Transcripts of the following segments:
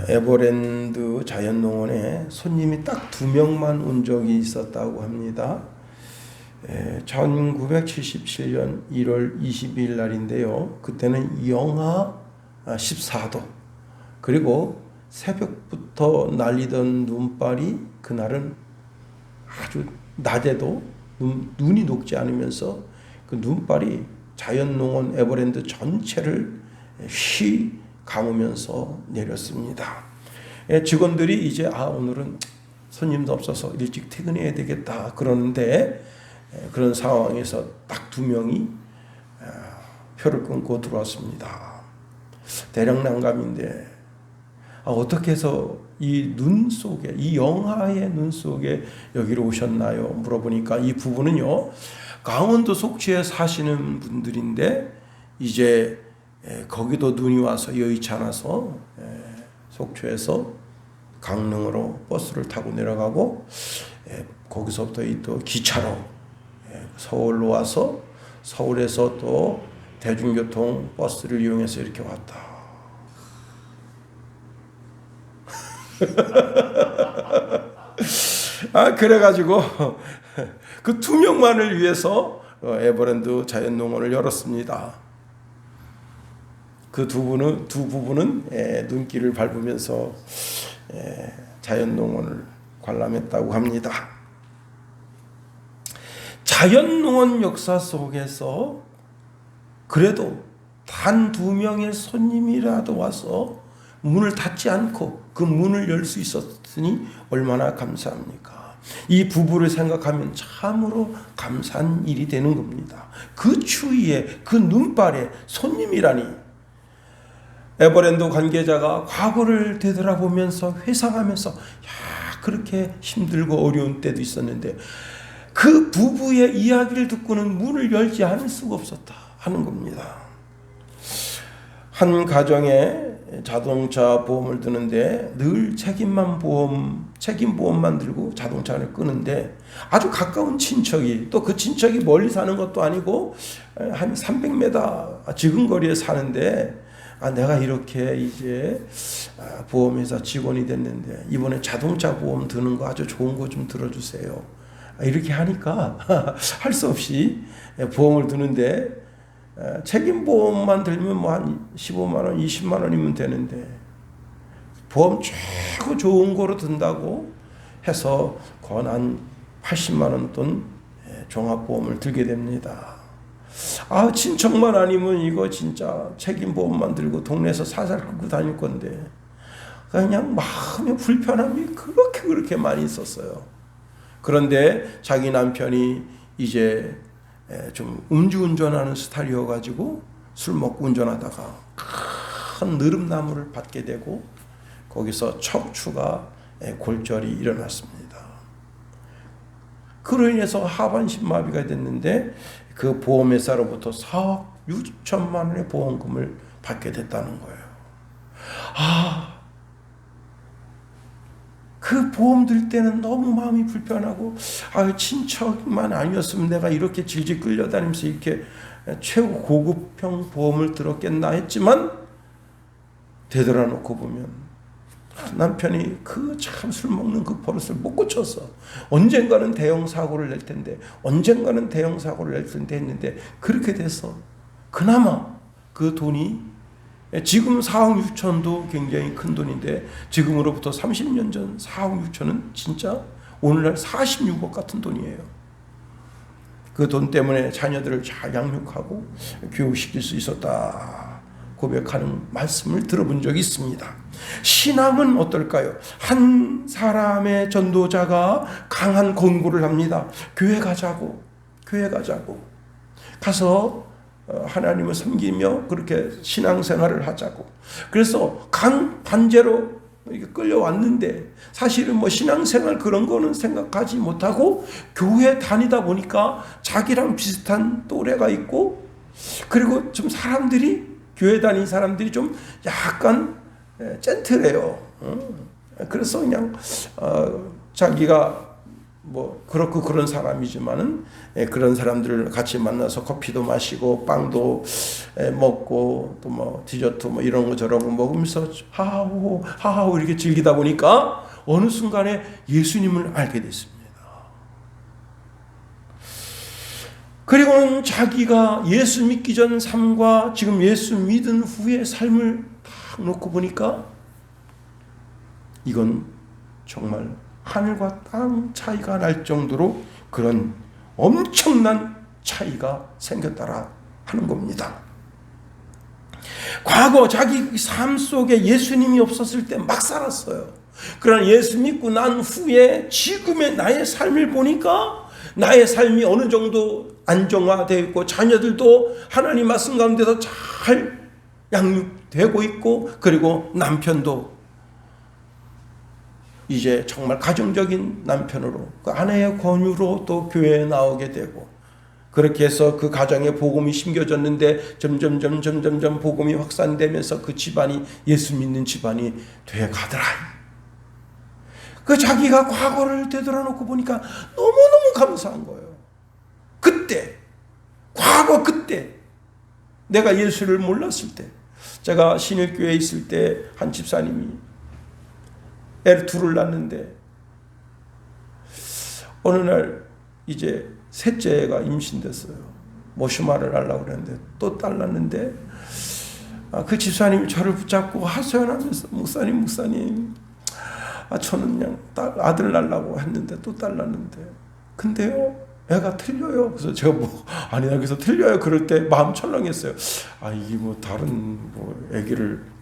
에버랜드 자연농원에 손님이 딱 2명만 온 적이 있었다고 합니다. 1977년 1월 22일 날인데요. 그때는 영하 14도, 그리고 새벽부터 날리던 눈발이 그날은 아주 낮에도 눈이 녹지 않으면서 그 눈발이 자연농원 에버랜드 전체를 휘 감으면서 내렸습니다. 직원들이 이제 오늘은 손님도 없어서 일찍 퇴근해야 되겠다 그러는데, 그런 상황에서 딱 2명이 표를 끊고 들어왔습니다. 대략 난감인데 어떻게 해서 이 눈 속에, 이 영하의 눈 속에 여기로 오셨나요? 물어보니까 이 부부는요, 강원도 속초에 사시는 분들인데 이제 거기도 눈이 와서 여의치 않아서 속초에서 강릉으로 버스를 타고 내려가고, 거기서부터 또 기차로 서울로 와서 서울에서 또 대중교통 버스를 이용해서 이렇게 왔다. 그래가지고 그 2명만을 위해서 에버랜드 자연농원을 열었습니다. 그 두 부부는 눈길을 밟으면서 자연농원을 관람했다고 합니다. 자연농원 역사 속에서 그래도 단 2명의 손님이라도 와서 문을 닫지 않고 그 문을 열 수 있었으니 얼마나 감사합니까? 이 부부를 생각하면 참으로 감사한 일이 되는 겁니다. 그 추위에, 그 눈발에 손님이라니. 에버랜드 관계자가 과거를 되돌아보면서 회상하면서 그렇게 힘들고 어려운 때도 있었는데 그 부부의 이야기를 듣고는 문을 열지 않을 수가 없었다 하는 겁니다. 한 가정에 자동차 보험을 드는데 늘 책임 보험만 들고 자동차를 끄는데, 아주 가까운 친척이, 또 그 친척이 멀리 사는 것도 아니고 한 300m 지근거리에 사는데, 내가 이렇게 이제 보험회사 직원이 됐는데 이번에 자동차 보험 드는 거 아주 좋은 거 좀 들어주세요. 이렇게 하니까 할 수 없이 보험을 드는데, 책임보험만 들면 뭐 한 15만 원, 20만 원이면 되는데 보험 최고 좋은 거로 든다고 해서 건 한 80만 원 돈 종합보험을 들게 됩니다. 친척만 아니면 이거 진짜 책임보험만 들고 동네에서 살살 끌고 다닐 건데 그냥 마음의 불편함이 그렇게 많이 있었어요. 그런데 자기 남편이 이제 좀 음주운전하는 스타일이어가지고 술 먹고 운전하다가 큰 느릅나무를 받게 되고 거기서 척추가 골절이 일어났습니다. 그로 인해서 하반신 마비가 됐는데 그 보험회사로부터 4억 6천만 원의 보험금을 받게 됐다는 거예요. 그 보험 들 때는 너무 마음이 불편하고, 친척만 아니었으면 내가 이렇게 질질 끌려다니면서 이렇게 최고 고급형 보험을 들었겠나 했지만, 되돌아놓고 보면 남편이 그 참 술 먹는 그 버릇을 못 고쳤어. 언젠가는 대형 사고를 낼 텐데, 언젠가는 대형 사고를 낼 텐데 했는데 그렇게 돼서 그나마 그 돈이, 지금 4억 6천도 굉장히 큰 돈인데 지금으로부터 30년 전 4억 6천은 진짜 오늘날 46억 같은 돈이에요. 그 돈 때문에 자녀들을 잘 양육하고 교육시킬 수 있었다 고백하는 말씀을 들어본 적이 있습니다. 신앙은 어떨까요? 한 사람의 전도자가 강한 권고를 합니다. 교회 가자고 가서 하나님을 섬기며 그렇게 신앙생활을 하자고. 그래서 강반제로 끌려왔는데 사실은 뭐 신앙생활 그런 거는 생각하지 못하고 교회 다니다 보니까 자기랑 비슷한 또래가 있고, 그리고 좀 교회 다니는 사람들이 좀 약간 젠틀해요. 그래서 그냥 자기가 뭐 그렇고 그런 사람이지만은 그런 사람들을 같이 만나서 커피도 마시고 빵도 먹고 또 뭐 디저트 뭐 이런 거 저런 거 먹으면서 하하호 하하호 이렇게 즐기다 보니까 어느 순간에 예수님을 알게 됐습니다. 그리고는 자기가 예수 믿기 전 삶과 지금 예수 믿은 후의 삶을 딱 놓고 보니까 이건 정말 하늘과 땅 차이가 날 정도로 그런 엄청난 차이가 생겼다라 하는 겁니다. 과거 자기 삶 속에 예수님이 없었을 때 막 살았어요. 그러나 예수 믿고 난 후에 지금의 나의 삶을 보니까 나의 삶이 어느 정도 안정화되어 있고 자녀들도 하나님 말씀 가운데서 잘 양육되고 있고 그리고 남편도 이제 정말 가정적인 남편으로 그 아내의 권유로 또 교회에 나오게 되고 그렇게 해서 그 가정에 복음이 심겨졌는데 점점 복음이 확산되면서 그 집안이 예수 믿는 집안이 돼 가더라. 그 자기가 과거를 되돌아놓고 보니까 너무너무 감사한 거예요. 그때 과거 그때 내가 예수를 몰랐을 때 제가 신일교회에 있을 때 한 집사님이 애를 둘을 낳는데 어느 날 이제 셋째가 임신됐어요. 모슈마를 하려고 그랬는데 또 딸 낳는데 그 집사님이 저를 붙잡고 하소연하면서 목사님 저는 그냥 아들 낳으려고 했는데 또 딸 낳는데 근데요 애가 틀려요. 그래서 제가 아니야 그래서 틀려요. 그럴 때 마음 철렁했어요. 이게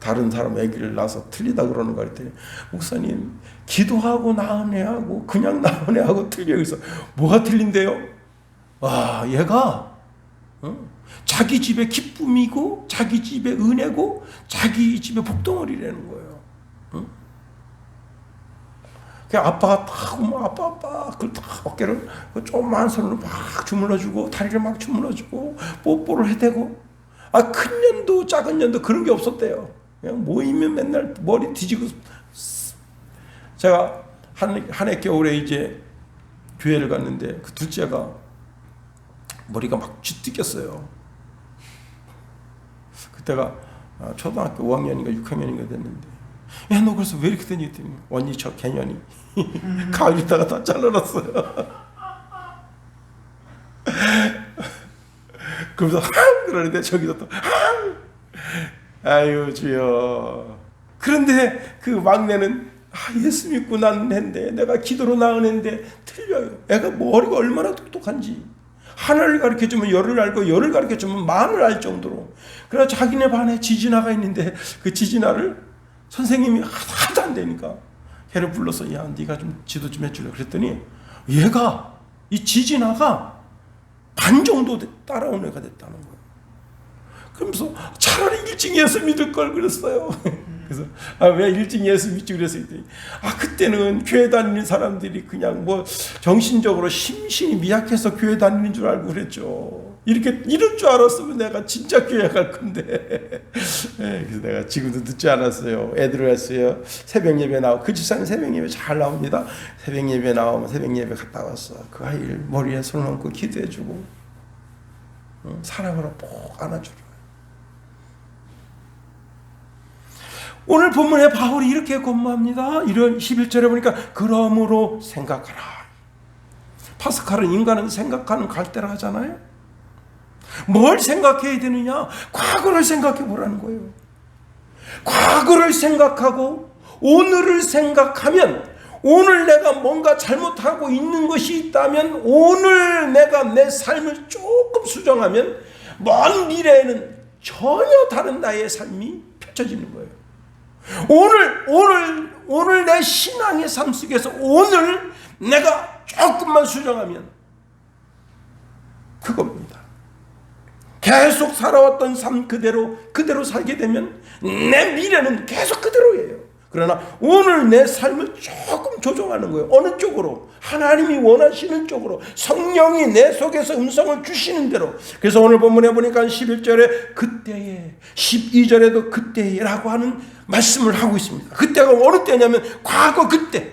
다른 사람 아기를 낳아서 틀리다 그러는 거 같더니 목사님 기도하고 낳은 애하고 그냥 낳은 애하고 틀려요. 그래서 뭐가 틀린데요? 얘가 자기 집의 기쁨이고 자기 집의 은혜고 자기 집의 복덩어리라는 거예요. 아빠가 아빠 그걸 딱 어깨를 조그만 손으로 막 주물러주고 다리를 막 주물러주고 뽀뽀를 해대고 큰 년도 작은 년도 그런 게 없었대요. 그냥 모이면 맨날 머리 뒤지고 제가 한 해 겨울에 이제 교회를 갔는데 그 둘째가 머리가 막 쥐뜯겼어요. 그때가 초등학교 5학년인가 6학년인가 됐는데 야, 너 그래서 왜 이렇게 되니? 했더니 언니 저 개년이 가을이다가 다 잘라놨어요. 그러면서 그러는데 저기서 또 아유 주여. 그런데 그 막내는 예수 믿고 낳은 애인데 내가 기도로 낳은 애인데 틀려요. 애가 머리가 얼마나 똑똑한지 하나를 가르쳐주면 열을 알고 열을 가르쳐주면 만을 알 정도로. 그래서 자기네 반에 지진아가 있는데 그 지진아를 선생님이 하도 안 되니까 걔를 불러서 야 네가 좀 지도 좀 해줄래. 그랬더니 얘가 이 지진아가 반 정도 따라온 애가 됐다는 거예요. 그러면서 차라리 일찍 예수 믿을 걸 그랬어요. 그래서 왜 일찍 예수 믿지 그랬어요. 그때는 교회 다니는 사람들이 그냥 정신적으로 심신이 미약해서 교회 다니는 줄 알고 그랬죠. 이럴 줄 알았으면 내가 진짜 교회 갈 건데. 그래서 내가 지금도 늦지 않았어요. 애들을 했어요. 새벽 예배 나오고 그 집사는 새벽 예배 잘 나옵니다. 새벽 예배 나오면 새벽 예배 갔다 왔어. 그 아이를 머리에 손 얹고 기도해주고 사랑으로 꼭 안아주라. 오늘 본문에 바울이 이렇게 권고합니다. 이런 11절에 보니까 그러므로 생각하라. 파스칼은 인간은 생각하는 갈대라 하잖아요. 뭘 생각해야 되느냐? 과거를 생각해 보라는 거예요. 과거를 생각하고 오늘을 생각하면 오늘 내가 뭔가 잘못하고 있는 것이 있다면 오늘 내가 내 삶을 조금 수정하면 먼 미래에는 전혀 다른 나의 삶이 펼쳐지는 거예요. 오늘 내 신앙의 삶 속에서 오늘 내가 조금만 수정하면 그겁니다. 계속 살아왔던 삶 그대로 살게 되면 내 미래는 계속 그대로예요. 그러나 오늘 내 삶을 조금 조정하는 거예요. 어느 쪽으로? 하나님이 원하시는 쪽으로, 성령이 내 속에서 음성을 주시는 대로. 그래서 오늘 본문에 보니까 11절에 그때에, 12절에도 그때에 라고 하는 말씀을 하고 있습니다. 그때가 어느 때냐면 과거 그때,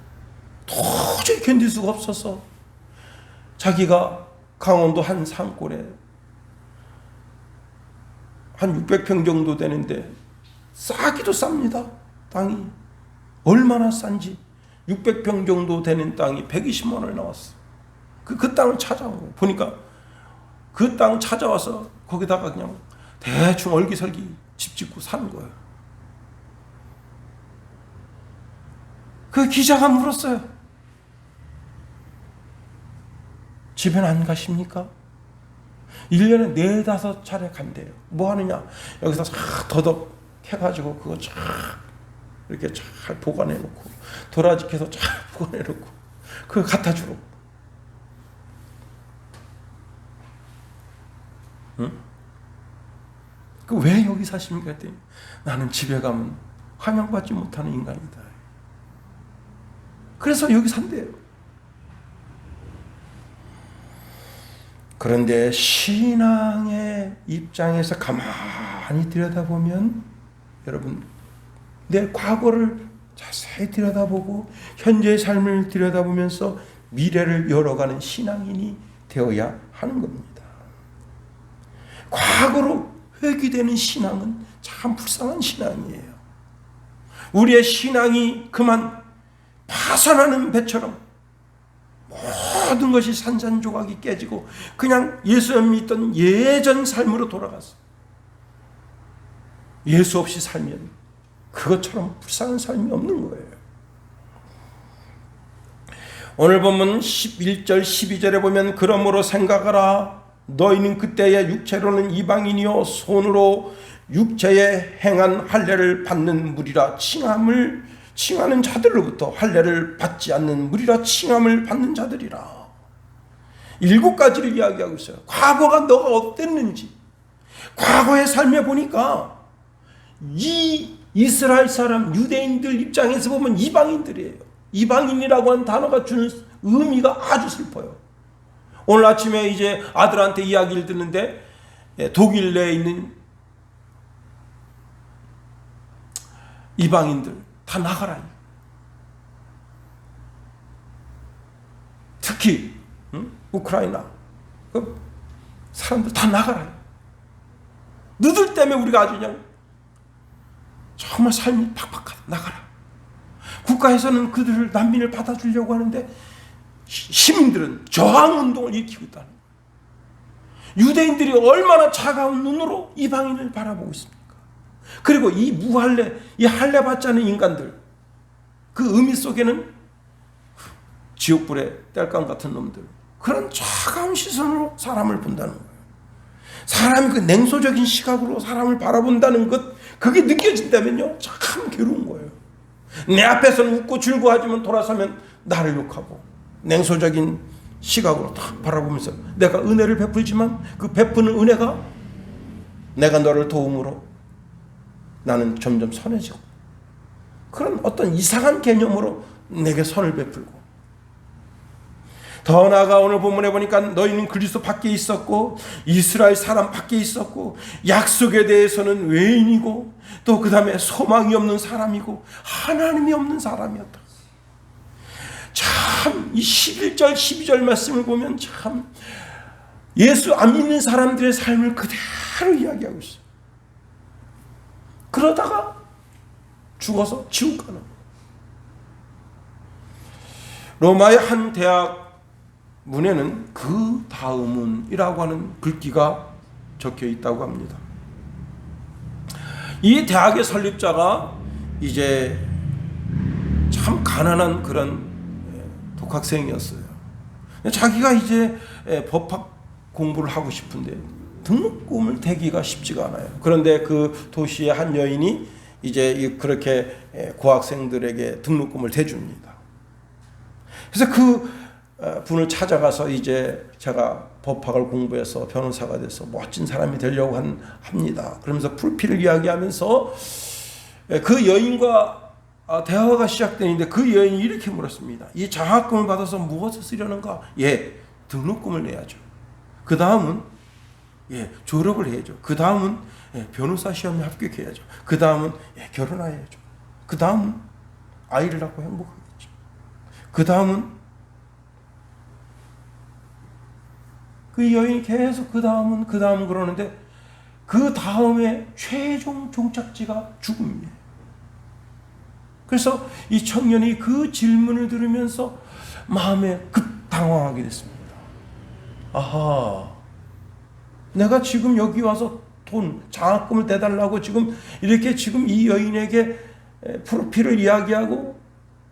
도저히 견딜 수가 없어서 자기가 강원도 한 산골에 한 600평 정도 되는데 싸기도 쌉니다. 땅이 얼마나 싼지 600평 정도 되는 땅이 120만 원에 나왔어. 그 땅을 찾아온 거예요. 보니까 그 땅 찾아와서 거기다가 그냥 대충 얼기설기 집 짓고 사는 거예요. 그 기자가 물었어요. 집에는 안 가십니까? 1년에 4-5차례 간대요. 뭐 하느냐? 여기서 쫙 더덕 해가지고 그거 쫙 이렇게 잘 보관해 놓고 도라지 캐서 잘 보관해 놓고 그거 갖다 주러. 응? 그 왜 여기 사십니까? 했더니 나는 집에 가면 환영받지 못하는 인간이다. 그래서 여기 산대요. 그런데 신앙의 입장에서 가만히 들여다보면 여러분 내 과거를 자세히 들여다보고 현재의 삶을 들여다보면서 미래를 열어가는 신앙인이 되어야 하는 겁니다. 과거로 회귀되는 신앙은 참 불쌍한 신앙이에요. 우리의 신앙이 그만 파산하는 배처럼 모든 것이 산산조각이 깨지고 그냥 예수 믿던 예전 삶으로 돌아갔어. 예수 없이 살면 그것처럼 불쌍한 삶이 없는 거예요. 오늘 본문 11절 12절에 보면 그러므로 생각하라. 너희는 그때의 육체로는 이방인이요 손으로 육체에 행한 할례를 받는 무리라 칭하는 자들로부터 할례를 받지 않는 무리라 칭함을 받는 자들이라. 7가지를 이야기하고 있어요. 과거가 너가 어땠는지 과거의 삶에 보니까 이 이스라엘 사람 유대인들 입장에서 보면 이방인들이에요. 이방인이라고 하는 단어가 주는 의미가 아주 슬퍼요. 오늘 아침에 이제 아들한테 이야기를 듣는데 독일 내에 있는 이방인들 다 나가라. 특히 우크라이나 그 사람들 다 나가라. 너들 때문에 우리가 아주 그냥 정말 삶이 팍팍하다. 나가라. 국가에서는 그들을 난민을 받아주려고 하는데 시민들은 저항운동을 일으키고 있다는 거예요. 유대인들이 얼마나 차가운 눈으로 이방인을 바라보고 있습니까? 그리고 이 무할례, 이 할례 받지 않은 인간들 그 의미 속에는 지옥불의 땔감 같은 놈들 그런 차가운 시선으로 사람을 본다는 거예요. 사람이 그 냉소적인 시각으로 사람을 바라본다는 것 그게 느껴진다면요 참 괴로운 거예요. 내 앞에서는 웃고 즐거워하지만 돌아서면 나를 욕하고 냉소적인 시각으로 딱 바라보면서 내가 은혜를 베풀지만 그 베푸는 은혜가 내가 너를 도움으로 나는 점점 선해지고 그런 어떤 이상한 개념으로 내게 선을 베풀고 더 나아가 오늘 본문에 보니까 너희는 그리스도 밖에 있었고 이스라엘 사람 밖에 있었고 약속에 대해서는 외인이고 또 그 다음에 소망이 없는 사람이고 하나님이 없는 사람이었다. 참 이 11절 12절 말씀을 보면 참 예수 안 믿는 사람들의 삶을 그대로 이야기하고 있어요. 그러다가 죽어서 지옥 가는 거예요. 로마의 한 대학 문에는 그 다음은이라고 하는 글귀가 적혀 있다고 합니다. 이 대학의 설립자가 이제 참 가난한 그런 독학생이었어요. 자기가 이제 법학 공부를 하고 싶은데 등록금을 대기가 쉽지가 않아요. 그런데 그 도시의 한 여인이 이제 그렇게 고학생들에게 등록금을 대줍니다. 그래서 그 분을 찾아가서 이제 제가 법학을 공부해서 변호사가 돼서 멋진 사람이 되려고 합니다. 그러면서 불필을 이야기하면서 그 여인과 대화가 시작되는데 그 여인이 이렇게 물었습니다. 이 장학금을 받아서 무엇을 쓰려는가? 등록금을 내야죠. 그 다음은 졸업을 해야죠. 그 다음은 변호사 시험에 합격해야죠. 그 다음은 결혼해야죠. 그 다음은 아이를 낳고 행복하겠죠. 그 다음은 그 여인이 계속 그 다음은 그러는데 그 다음에 최종 종착지가 죽음이에요. 그래서 이 청년이 그 질문을 들으면서 마음에 급 당황하게 됐습니다. 아하, 내가 지금 여기 와서 돈, 장학금을 대달라고 지금 이렇게 지금 이 여인에게 프로필을 이야기하고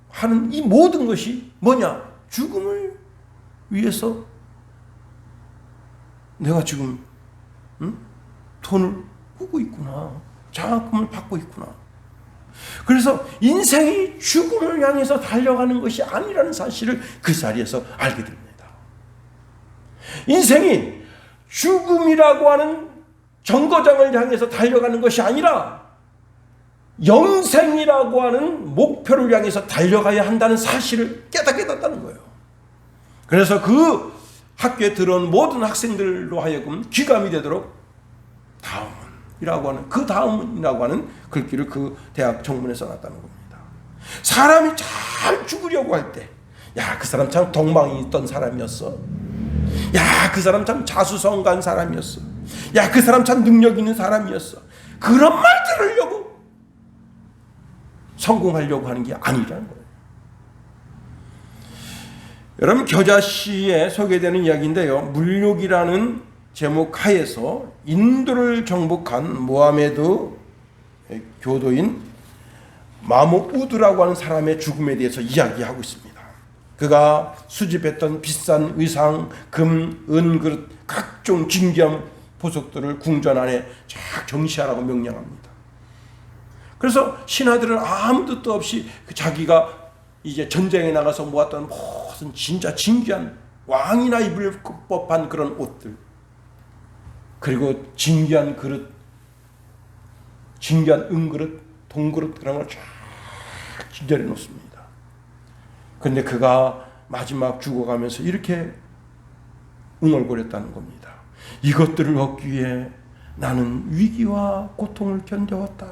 하는 이 모든 것이 뭐냐? 죽음을 위해서 내가 지금 돈을 꾸고 있구나. 장학금을 받고 있구나. 그래서 인생이 죽음을 향해서 달려가는 것이 아니라는 사실을 그 자리에서 알게 됩니다. 인생이 죽음이라고 하는 정거장을 향해서 달려가는 것이 아니라 영생이라고 하는 목표를 향해서 달려가야 한다는 사실을 깨닫게 됐다는 거예요. 그래서 그 학교에 들어온 모든 학생들로 하여금 귀감이 되도록 다음이라고 하는 글귀를 그 대학 정문에 써놨다는 겁니다. 사람이 잘 죽으려고 할 때, 야, 그 사람 참 덕망이 있던 사람이었어. 야, 그 사람 참 자수성가한 사람이었어. 야, 그 사람 참 능력 있는 사람이었어. 그런 말 들으려고 성공하려고 하는 게 아니라는 거예요. 여러분, 겨자씨에 소개되는 이야기인데요. 물욕이라는 제목 하에서 인도를 정복한 모하메드 교도인 마모우드라고 하는 사람의 죽음에 대해서 이야기하고 있습니다. 그가 수집했던 비싼 의상, 금, 은 그릇, 각종 진귀한 보석들을 궁전 안에 쫙 정시하라고 명령합니다. 그래서 신하들은 아무 뜻도 없이 자기가 이제 전쟁에 나가서 모았던 모든 진짜 진귀한 왕이나 입을 법한 그런 옷들, 그리고 진귀한 그릇, 진귀한 은그릇, 동그릇 그런 걸 쫙 기다려 놓습니다. 그런데 그가 마지막 죽어가면서 이렇게 웅얼거렸다는 겁니다. 이것들을 얻기 위해 나는 위기와 고통을 견뎌왔다.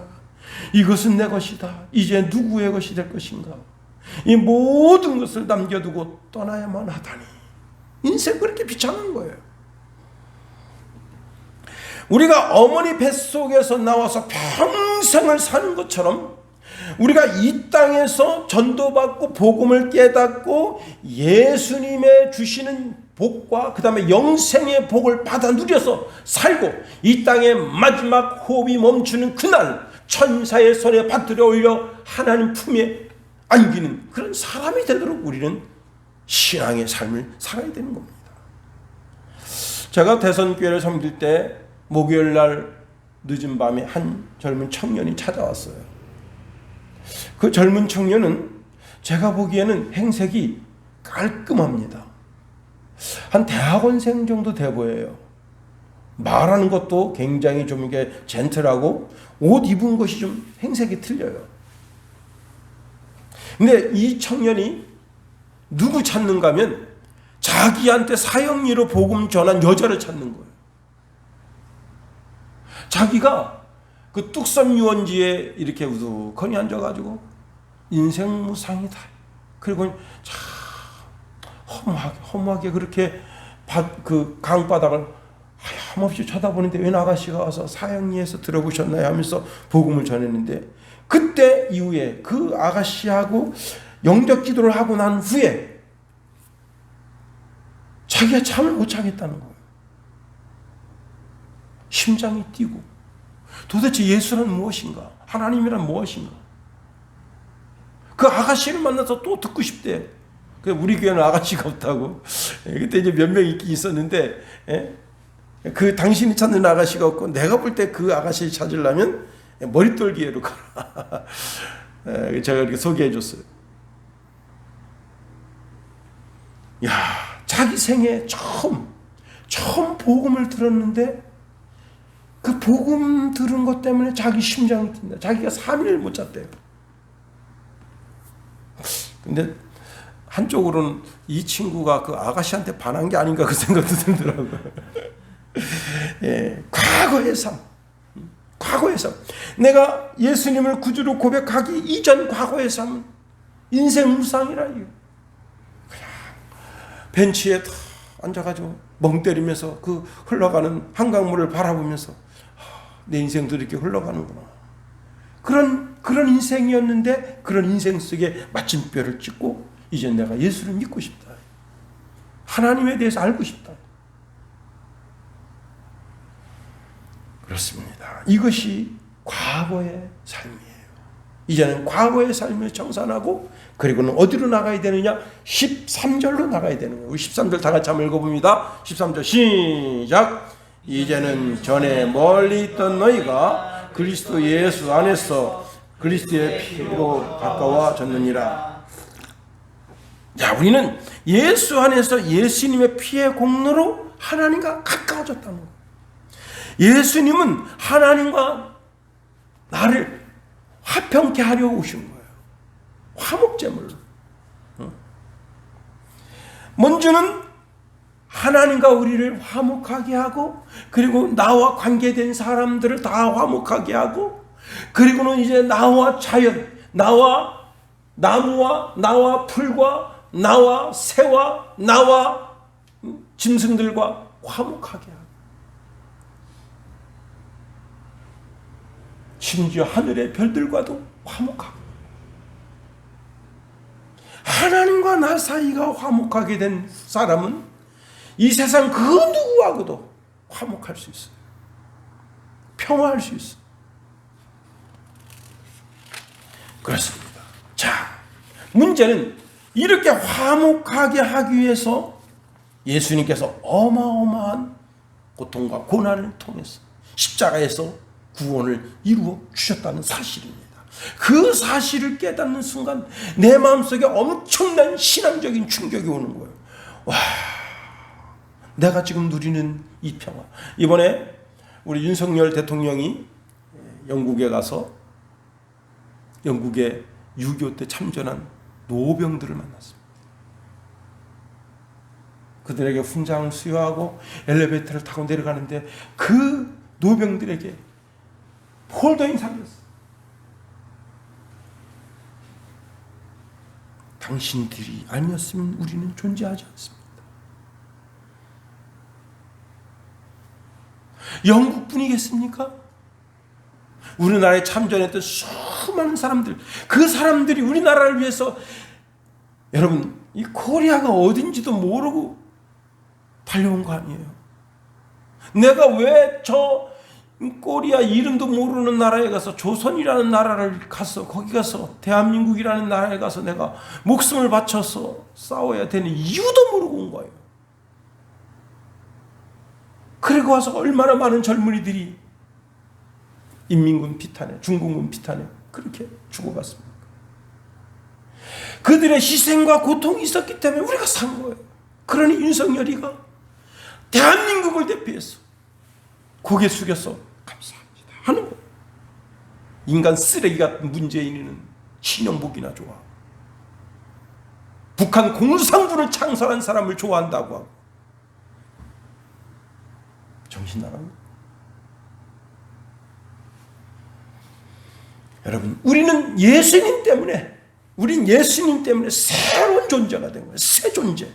이것은 내 것이다. 이제 누구의 것이 될 것인가? 이 모든 것을 남겨두고 떠나야만 하다니. 인생 그렇게 비참한 거예요. 우리가 어머니 뱃속에서 나와서 평생을 사는 것처럼 우리가 이 땅에서 전도받고 복음을 깨닫고 예수님의 주시는 복과 그 다음에 영생의 복을 받아 누려서 살고 이 땅의 마지막 호흡이 멈추는 그날 천사의 손에 받들어 올려 하나님 품에 안기는 그런 사람이 되도록 우리는 신앙의 삶을 살아야 되는 겁니다. 제가 대선교회를 섬길 때 목요일 날 늦은 밤에 한 젊은 청년이 찾아왔어요. 그 젊은 청년은 제가 보기에는 행색이 깔끔합니다. 한 대학원생 정도 돼 보여요. 말하는 것도 굉장히 좀 이게 젠틀하고 옷 입은 것이 좀 행색이 틀려요. 근데 이 청년이 누구 찾는가 하면 자기한테 사형리로 복음 전한 여자를 찾는 거예요. 자기가 그 뚝섬 유원지에 이렇게 우두커니 앉아가지고 인생 무상이다. 그리고 참 허무하게 그렇게 그 강바닥을 하염없이 쳐다보는데 웬 아가씨가 와서 사형리에서 들어보셨나요? 하면서 복음을 전했는데 그때 이후에 그 아가씨하고 영적 기도를 하고 난 후에 자기가 잠을 못 자겠다는 거예요. 심장이 뛰고 도대체 예수는 무엇인가? 하나님이란 무엇인가? 그 아가씨를 만나서 또 듣고 싶대. 우리 교회는 아가씨가 없다고. 그때 이제 몇 명 있긴 있었는데 그 당신이 찾는 아가씨가 없고 내가 볼 때 그 아가씨를 찾으려면 머릿돌기회로 가라. 제가 이렇게 소개해 줬어요. 야, 자기 생에 처음 복음을 들었는데 그 복음 들은 것 때문에 자기 심장이 뛴다. 자기가 3일을 못 잤대요. 근데 한쪽으로는 이 친구가 그 아가씨한테 반한 게 아닌가 그 생각도 들더라고요. 예, 과거의 삶. 내가 예수님을 구주로 고백하기 이전 과거의 삶은 인생 무상이라요. 벤치에 다 앉아가지고 멍 때리면서 그 흘러가는 한강물을 바라보면서 내 인생도 이렇게 흘러가는구나. 그런 인생이었는데 그런 인생 속에 마침표를 찍고 이제 내가 예수를 믿고 싶다. 하나님에 대해서 알고 싶다. 그렇습니다. 이것이 과거의 삶이에요. 이제는 과거의 삶을 청산하고 그리고는 어디로 나가야 되느냐? 13절로 나가야 되는 거예요. 우리 13절 다 같이 한번 읽어봅니다. 13절 시작. 이제는 전에 멀리 있던 너희가 그리스도 예수 안에서 그리스도의 피로 가까워졌느니라. 자, 우리는 예수 안에서 예수님의 피의 공로로 하나님과 가까워졌다는 거예요. 예수님은 하나님과 나를 화평케 하려 오신 거예요. 화목제물로. 먼저는 하나님과 우리를 화목하게 하고 그리고 나와 관계된 사람들을 다 화목하게 하고 그리고는 이제 나와 자연, 나와 나무와 나와 풀과 나와 새와 나와 짐승들과 화목하게 하고 심지어 하늘의 별들과도 화목하고 하나님과 나 사이가 화목하게 된 사람은 이 세상 그 누구하고도 화목할 수 있어요. 평화할 수 있어요. 그렇습니다. 자, 문제는 이렇게 화목하게 하기 위해서 예수님께서 어마어마한 고통과 고난을 통해서 십자가에서 구원을 이루어 주셨다는 사실입니다. 그 사실을 깨닫는 순간 내 마음속에 엄청난 신앙적인 충격이 오는 거예요. 와, 내가 지금 누리는 이 평화. 이번에 우리 윤석열 대통령이 영국에 가서 영국의 6.25 때 참전한 노병들을 만났습니다. 그들에게 훈장을 수여하고 엘리베이터를 타고 내려가는데 그 노병들에게 폴더인 상이었어요. 당신들이 아니었으면 우리는 존재하지 않습니다. 영국뿐이겠습니까? 우리나라에 참전했던 수많은 사람들, 그 사람들이 우리나라를 위해서, 여러분, 이 코리아가 어딘지도 모르고 달려온 거 아니에요. 내가 왜 저 코리아 이름도 모르는 나라에 가서 조선이라는 나라를 가서 거기 가서 대한민국이라는 나라에 가서 내가 목숨을 바쳐서 싸워야 되는 이유도 모르고 온 거예요. 그리고 와서 얼마나 많은 젊은이들이 인민군 피탄에, 중공군 피탄에 그렇게 죽어갔습니까? 그들의 희생과 고통이 있었기 때문에 우리가 산 거예요. 그러니 윤석열이가 대한민국을 대표해서 고개 숙여서 감사합니다 하는 거예요. 인간 쓰레기 같은 문재인은 신용복이나 좋아. 북한 공산군을 창설한 사람을 좋아한다고 하고. 정신 나갑니다. 여러분, 우리는 예수님 때문에, 우린 예수님 때문에 새로운 존재가 된 거예요. 새 존재.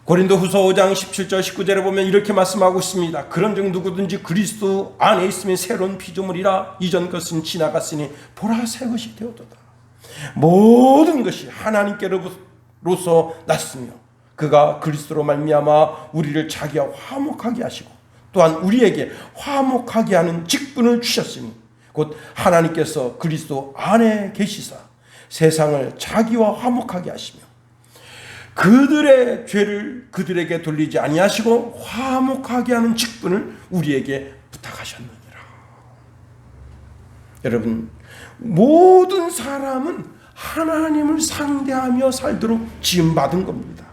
고린도후서 5장 17절 19절에 보면 이렇게 말씀하고 있습니다. 그런즉 누구든지 그리스도 안에 있으면 새로운 피조물이라 이전 것은 지나갔으니 보라 새 것이 되었도다. 모든 것이 하나님께로부터 났으며 그가 그리스도로 말미암아 우리를 자기와 화목하게 하시고 또한 우리에게 화목하게 하는 직분을 주셨으니 곧 하나님께서 그리스도 안에 계시사 세상을 자기와 화목하게 하시며 그들의 죄를 그들에게 돌리지 아니하시고 화목하게 하는 직분을 우리에게 부탁하셨느니라. 여러분, 모든 사람은 하나님을 상대하며 살도록 지음받은 겁니다.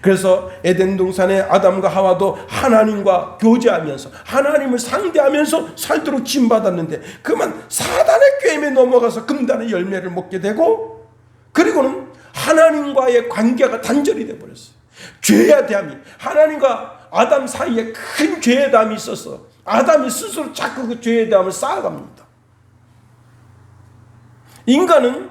그래서 에덴 동산의 아담과 하와도 하나님과 교제하면서 하나님을 상대하면서 살도록 지음받았는데 그만 사단의 꾀임에 넘어가서 금단의 열매를 먹게 되고 그리고는 하나님과의 관계가 단절이 되어버렸어요. 죄의 담이, 하나님과 아담 사이에 큰 죄의 담이 있어서 아담이 스스로 자꾸 그 죄의 담을 쌓아갑니다. 인간은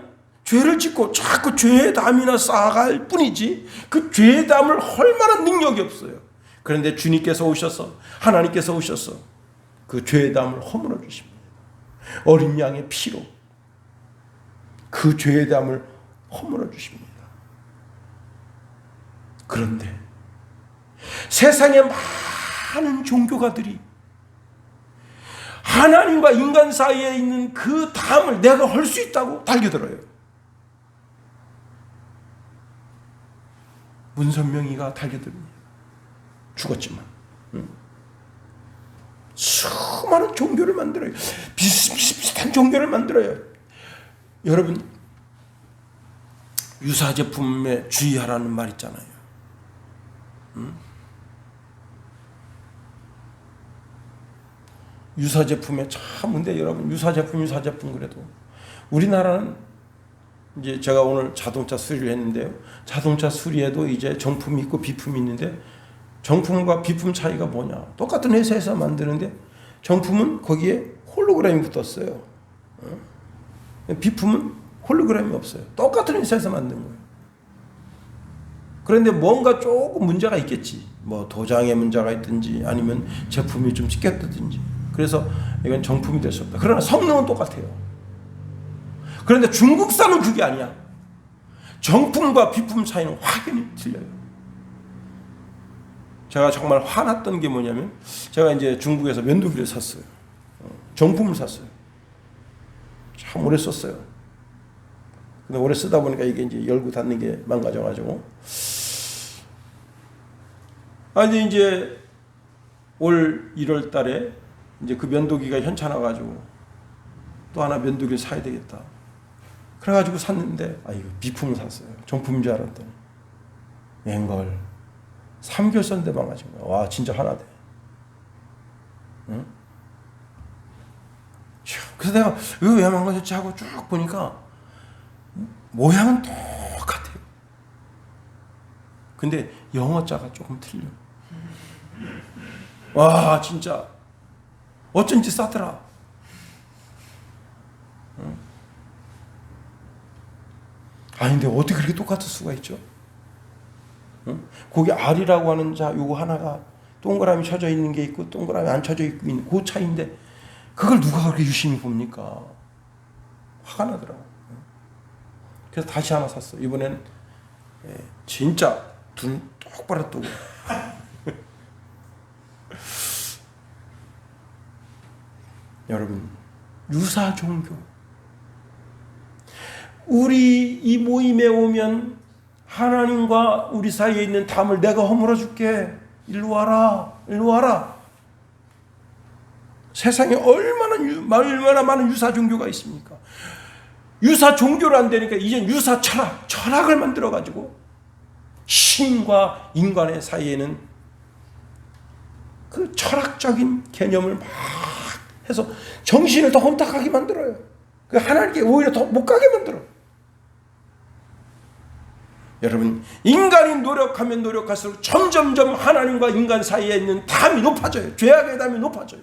죄를 짓고 자꾸 죄의 담이나 쌓아갈 뿐이지 그 죄의 담을 헐 만한 능력이 없어요. 그런데 주님께서 오셔서, 하나님께서 오셔서 그 죄의 담을 허물어 주십니다. 어린 양의 피로 그 죄의 담을 허물어 주십니다. 그런데 세상의 많은 종교가들이 하나님과 인간 사이에 있는 그 담을 내가 헐 수 있다고 달겨들어요. 문선명이가 달겨듭니다. 죽었지만 수많은 종교를 만들어요. 비슷비슷한 종교를 만들어요. 여러분, 유사제품에 주의하라는 말 있잖아요. 유사제품에 참, 근데 여러분, 유사제품 그래도 우리나라는 이제 제가 오늘 자동차 수리를 했는데요. 자동차 수리에도 이제 정품이 있고 비품이 있는데 정품과 비품 차이가 뭐냐? 똑같은 회사에서 만드는데 정품은 거기에 홀로그램이 붙었어요. 비품은 홀로그램이 없어요. 똑같은 회사에서 만든 거예요. 그런데 뭔가 조금 문제가 있겠지. 뭐 도장에 문제가 있든지 아니면 제품이 좀 찢겼든지. 그래서 이건 정품이 될 수 없다. 그러나 성능은 똑같아요. 그런데 중국산은 그게 아니야. 정품과 비품 차이는 확연히 틀려요. 제가 정말 화났던 게 뭐냐면 제가 이제 중국에서 면도기를 샀어요. 정품을 샀어요. 참 오래 썼어요. 근데 오래 쓰다 보니까 이게 이제 열고 닫는 게 망가져가지고. 아니, 이제 올 1월 달에 이제 그 면도기가 현찮아가지고 또 하나 면도기를 사야 되겠다. 그래가지고 샀는데, 이거 비품을 샀어요. 정품인 줄 알았더니. 웬걸. 3개월 썼는데 망가진 거야. 와, 진짜 화나대. 응? 그래서 내가 이거 왜 망가졌지 하고 쭉 보니까 모양은 똑같아요. 근데 영어자가 조금 틀려. 와, 진짜 어쩐지 싸더라. 근데 어떻게 그렇게 똑같을 수가 있죠? 거기 R이라고 하는 자 요거 하나가 동그라미 쳐져 있는 게 있고 동그라미 안 쳐져 있는 그 차이인데 그걸 누가 그렇게 유심히 봅니까? 화가 나더라고. 그래서 다시 하나 샀어. 이번엔 진짜 눈 똑바로 뜨고. 여러분, 유사 종교. 우리 이 모임에 오면 하나님과 우리 사이에 있는 담을 내가 허물어 줄게. 일로 와라. 일로 와라. 세상에 얼마나 많은 유사 종교가 있습니까? 유사 종교를 안 되니까 이제 유사 철학을 만들어 가지고 신과 인간의 사이에는 그 철학적인 개념을 막 해서 정신을 더 혼탁하게 만들어요. 그 하나님께 오히려 더 못 가게 만들어. 여러분, 인간이 노력하면 노력할수록 점점점 하나님과 인간 사이에 있는 담이 높아져요. 죄악의 담이 높아져요.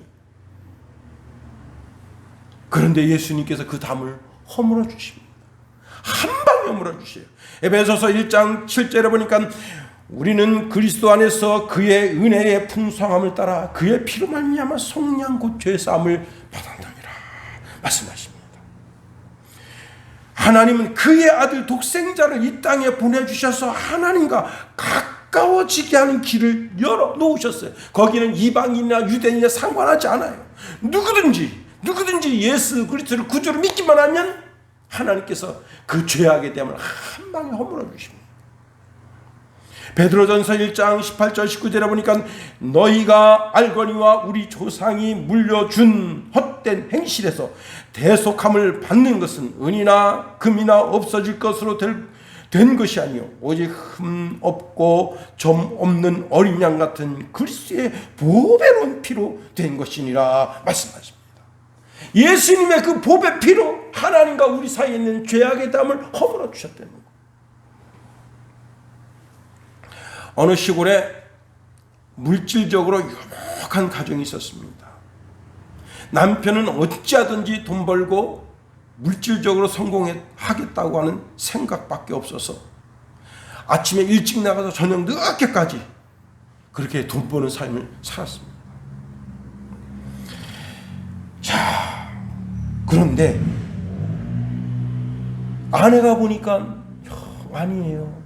그런데 예수님께서 그 담을 허물어 주십니다. 한 방에 허물어 주세요. 에베소서 1장 7절에 보니까 우리는 그리스도 안에서 그의 은혜의 풍성함을 따라 그의 피로 말미암아 속량 곧 죄 사함을 받았느니라 말씀하십니다. 하나님은 그의 아들 독생자를 이 땅에 보내주셔서 하나님과 가까워지게 하는 길을 열어놓으셨어요. 거기는 이방인이나 유대인이나 상관하지 않아요. 누구든지 예수 그리스도를 구주로 믿기만 하면 하나님께서 그 죄악에 대함을 한 방에 허물어 주십니다. 베드로전서 1장 18절 19절에 보니까 너희가 알거니와 우리 조상이 물려준 헛된 행실에서 대속함을 받는 것은 은이나 금이나 없어질 것으로 된 것이 아니요 오직 흠 없고 점 없는 어린 양 같은 그리스도의 보배로운 피로 된 것이니라 말씀하십니다. 예수님의 그 보배 피로 하나님과 우리 사이에 있는 죄악의 담을 허물어 주셨다는 거예요. 어느 시골에 물질적으로 유복한 가정이 있었습니다. 남편은 어찌하든지 돈 벌고 물질적으로 성공하겠다고 하는 생각밖에 없어서 아침에 일찍 나가서 저녁 늦게까지 그렇게 돈 버는 삶을 살았습니다. 자, 그런데 아내가 보니까 아니에요.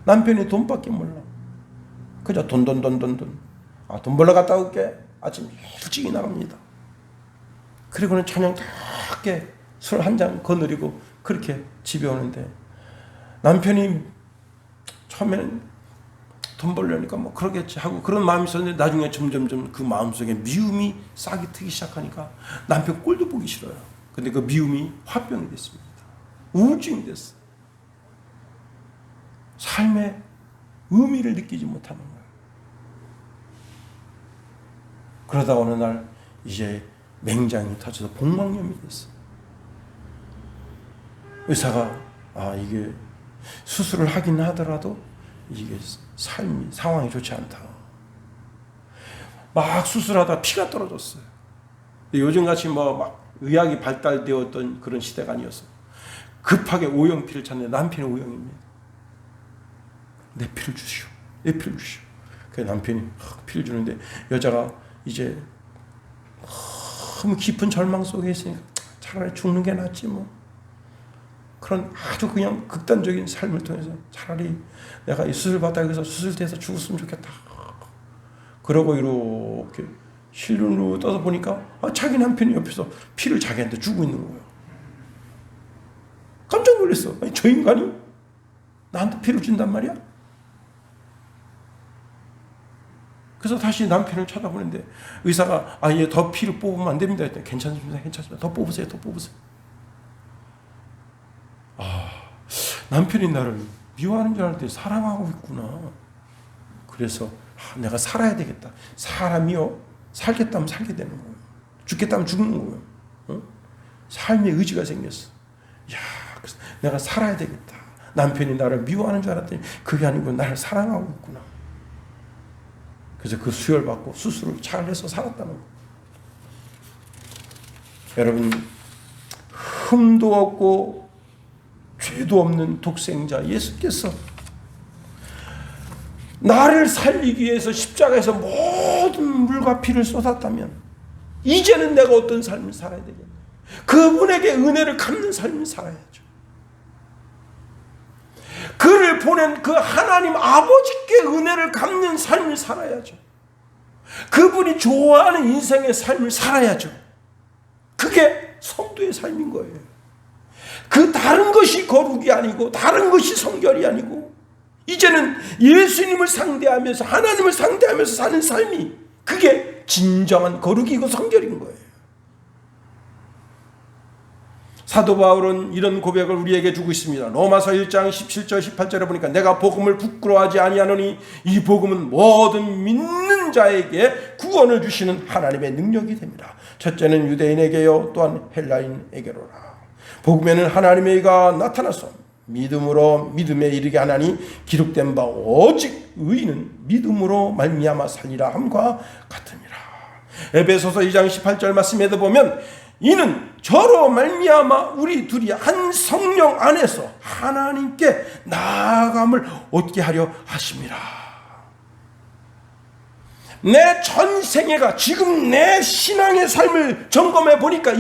남편이 돈밖에 몰라. 그저 돈. 돈 벌러 갔다 올게. 아침 일찍이 나갑니다. 그리고는 저녁 늦게 술 한 잔 거느리고 그렇게 집에 오는데 남편이 처음에는 돈 벌려니까 뭐 그러겠지 하고 그런 마음이 있었는데 나중에 점점점 그 마음속에 미움이 싹이 트기 시작하니까 남편 꼴도 보기 싫어요. 근데 그 미움이 화병이 됐습니다. 우울증이 됐어. 삶의 의미를 느끼지 못하는 거예요. 그러다 어느 날 이제 맹장이 터져서 복막염이 됐어. 의사가 이게 수술을 하긴 하더라도 이게 상황이 좋지 않다. 막 수술하다 피가 떨어졌어요. 요즘같이 막 의학이 발달되었던 그런 시대가 아니었어. 급하게 O형피를 찾는데 남편이 O형입니다. 내 피를 주시오. 내 피를 주시오. 그 남편이 피를 주는데 여자가 이제 너무 깊은 절망 속에 있으니까 차라리 죽는 게 낫지 뭐. 그런 아주 그냥 극단적인 삶을 통해서 차라리 내가 이 수술 받다 여기서 수술돼서 죽었으면 좋겠다. 그러고 이렇게 실눈으로 떠서 보니까 자기 남편이 옆에서 피를 자기한테 주고 있는 거예요. 깜짝 놀랐어. 아니, 저 인간이 나한테 피를 준단 말이야? 그래서 다시 남편을 쳐다보는데 의사가 얘 더 피를 뽑으면 안 됩니다. 괜찮습니다. 더 뽑으세요. 남편이 나를 미워하는 줄 알았더니 사랑하고 있구나. 그래서 내가 살아야 되겠다. 사람이요 살겠다면 살게 되는 거예요. 죽겠다면 죽는 거예요. 삶의 의지가 생겼어. 그래서 내가 살아야 되겠다. 남편이 나를 미워하는 줄 알았더니 그게 아니고 나를 사랑하고 있구나. 그래서 그 수혈받고 수술을 잘해서 살았다는 거예요. 여러분, 흠도 없고 죄도 없는 독생자 예수께서 나를 살리기 위해서 십자가에서 모든 물과 피를 쏟았다면 이제는 내가 어떤 삶을 살아야 되겠냐. 그분에게 은혜를 갚는 삶을 살아야죠. 그를 보낸 그 하나님 아버지께 은혜를 갚는 삶을 살아야죠. 그분이 좋아하는 인생의 삶을 살아야죠. 그게 성도의 삶인 거예요. 그 다른 것이 거룩이 아니고 다른 것이 성결이 아니고 이제는 예수님을 상대하면서 하나님을 상대하면서 사는 삶이 그게 진정한 거룩이고 성결인 거예요. 사도 바울은 이런 고백을 우리에게 주고 있습니다. 로마서 1장 17절 18절에 보니까 내가 복음을 부끄러워하지 아니하노니 이 복음은 모든 믿는 자에게 구원을 주시는 하나님의 능력이 됩니다. 첫째는 유대인에게요 또한 헬라인에게로라. 복음에는 하나님의 의가 나타나서 믿음으로 믿음에 이르게 하나니 기록된 바 오직 의인은 믿음으로 말미암아 살리라 함과 같으니라. 에베소서 2장 18절 말씀에도 보면 이는 저로 말미암아 우리 둘이 한 성령 안에서 하나님께 나아감을 얻게 하려 하심이라. 내 전생애가 지금 내 신앙의 삶을 점검해 보니까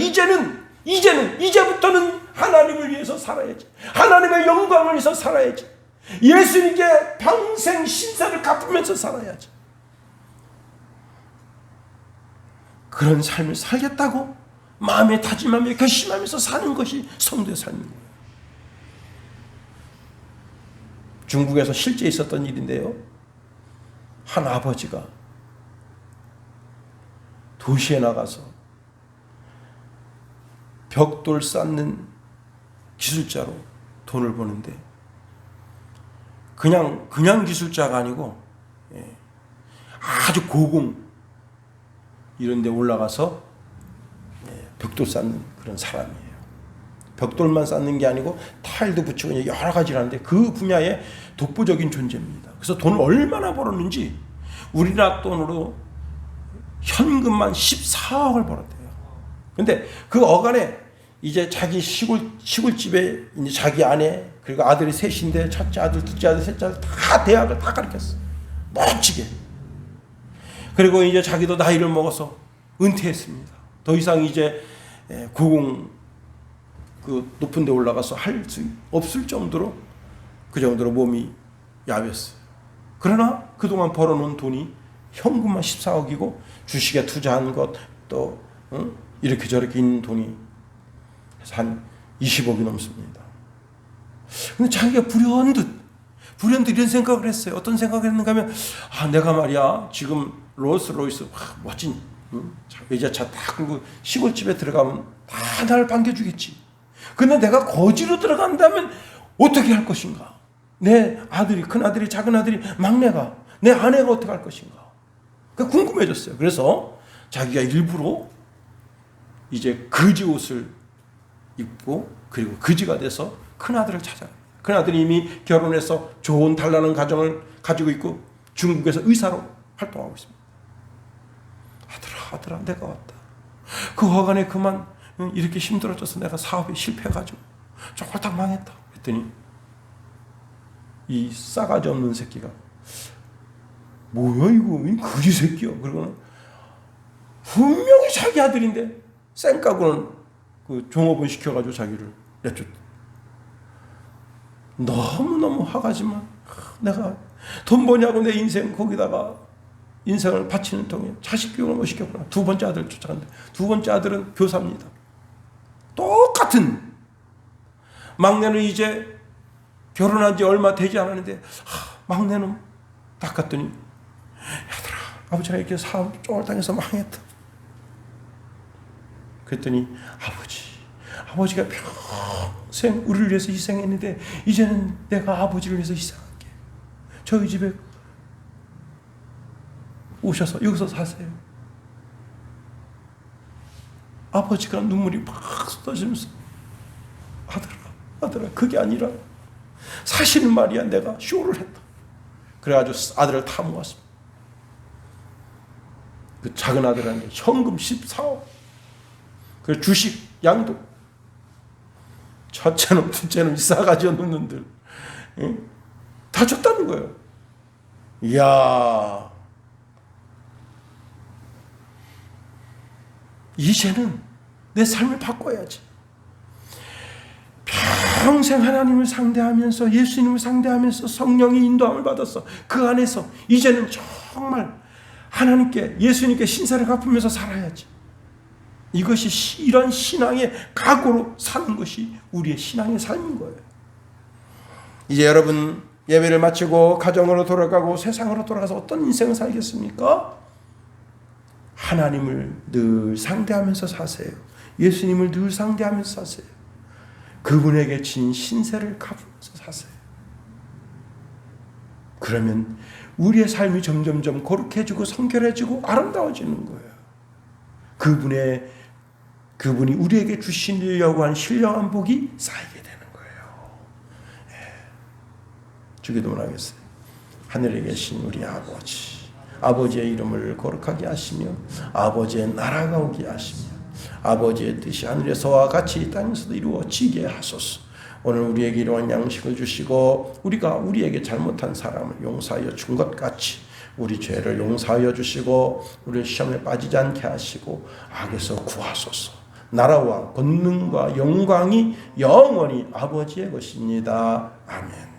이제부터는 하나님을 위해서 살아야지. 하나님의 영광을 위해서 살아야지. 예수님께 평생 신세를 갚으면서 살아야지. 그런 삶을 살겠다고 마음에 다짐하며 결심하면서 사는 것이 성도의 삶인 거예요. 중국에서 실제 있었던 일인데요. 한 아버지가 도시에 나가서 벽돌 쌓는 기술자로 돈을 버는데 그냥 기술자가 아니고 아주 고공 이런 데 올라가서 벽돌 쌓는 그런 사람이에요. 벽돌만 쌓는 게 아니고 타일도 붙이고 여러 가지를 하는데 그 분야의 독보적인 존재입니다. 그래서 돈을 얼마나 벌었는지 우리나라 돈으로 현금만 14억을 벌었대요. 근데 그 어간에 이제 자기 시골집에 이제 자기 아내 그리고 아들이 셋인데 첫째 아들, 둘째 아들, 셋째 아들 다 대학을 다 가르쳤어. 멋지게. 그리고 이제 자기도 나이를 먹어서 은퇴했습니다. 더 이상 이제 고공 그 높은 데 올라가서 할 수 없을 정도로 그 정도로 몸이 야위었어요. 그러나 그동안 벌어놓은 돈이 현금만 14억이고 주식에 투자한 것 또 이렇게 저렇게 있는 돈이 한 20억이 넘습니다. 근데 자기가 불현듯 이런 생각을 했어요. 어떤 생각을 했는가 하면 내가 말이야 지금 롤스로이스 멋진 외제차 딱 끌고 시골집에 들어가면 다 나를 반겨주겠지. 근데 내가 거지로 들어간다면 어떻게 할 것인가? 내 아들이, 큰아들이, 작은아들이, 막내가, 내 아내가 어떻게 할 것인가? 그게 궁금해졌어요. 그래서 자기가 일부러 이제 거지 옷을 입고 그리고 거지가 돼서 큰아들을 찾아요. 큰아들이 이미 결혼해서 좋은 단란한 가정을 가지고 있고 중국에서 의사로 활동하고 있습니다. 아들아 내가 왔다. 그 화관에 그만 이렇게 힘들어져서 내가 사업에 실패해가지고 쫄딱 망했다. 그랬더니 이 싸가지 없는 새끼가 뭐야 이거 거지 새끼야. 그러고는 분명히 자기 아들인데 쌩까고는 그 종업원 시켜가지고 자기를 내쫓다. 너무너무 화가지만 내가 돈 버냐고 내 인생 거기다가 인생을 바치는 통에 자식 교육을 못 시켰구나. 두 번째 아들을 쫓아갔는데 두 번째 아들은 교사입니다. 똑같은 막내는 이제 결혼한 지 얼마 되지 않았는데 막내는 딱 갔더니 얘들아 아버지가 이렇게 사업 쫄당해서 망했다. 그랬더니 아버지가 평생 우리를 위해서 희생했는데 이제는 내가 아버지를 위해서 희생할게. 저희 집에 오셔서 여기서 사세요. 아버지가 눈물이 막 쏟아지면서 아들아 그게 아니라 사실은 말이야 내가 쇼를 했다. 그래가지고 아들을 다 모았습니다. 그 작은 아들한테 현금 14억 그 주식 양도 첫째는 둘째는 이 싸가지 없는 놈들 다 줬다는 거예요. 이야 이제는 내 삶을 바꿔야지. 평생 하나님을 상대하면서 예수님을 상대하면서 성령의 인도함을 받았어. 그 안에서 이제는 정말 하나님께 예수님께 신세를 갚으면서 살아야지. 이것이 이런 신앙의 각오로 사는 것이 우리의 신앙의 삶인 거예요. 이제 여러분 예배를 마치고 가정으로 돌아가고 세상으로 돌아가서 어떤 인생을 살겠습니까? 하나님을 늘 상대하면서 사세요. 예수님을 늘 상대하면서 사세요. 그분에게 진 신세를 갚으면서 사세요. 그러면 우리의 삶이 점점점 거룩해지고 성결해지고 아름다워지는 거예요. 그분이 우리에게 주시려고 한 신령한 복이 쌓이게 되는 거예요. 주기도문 하겠어요. 하늘에 계신 우리 아버지의 이름을 거룩하게 하시며 아버지의 나라가 오게 하시며 아버지의 뜻이 하늘에서와 같이 이 땅에서도 이루어지게 하소서. 오늘 우리에게 이러한 양식을 주시고 우리가 우리에게 잘못한 사람을 용서하여 준 것 같이 우리 죄를 용서하여 주시고 우리 시험에 빠지지 않게 하시고 악에서 구하소서. 나라와 권능과 영광이 영원히 아버지의 것입니다. 아멘.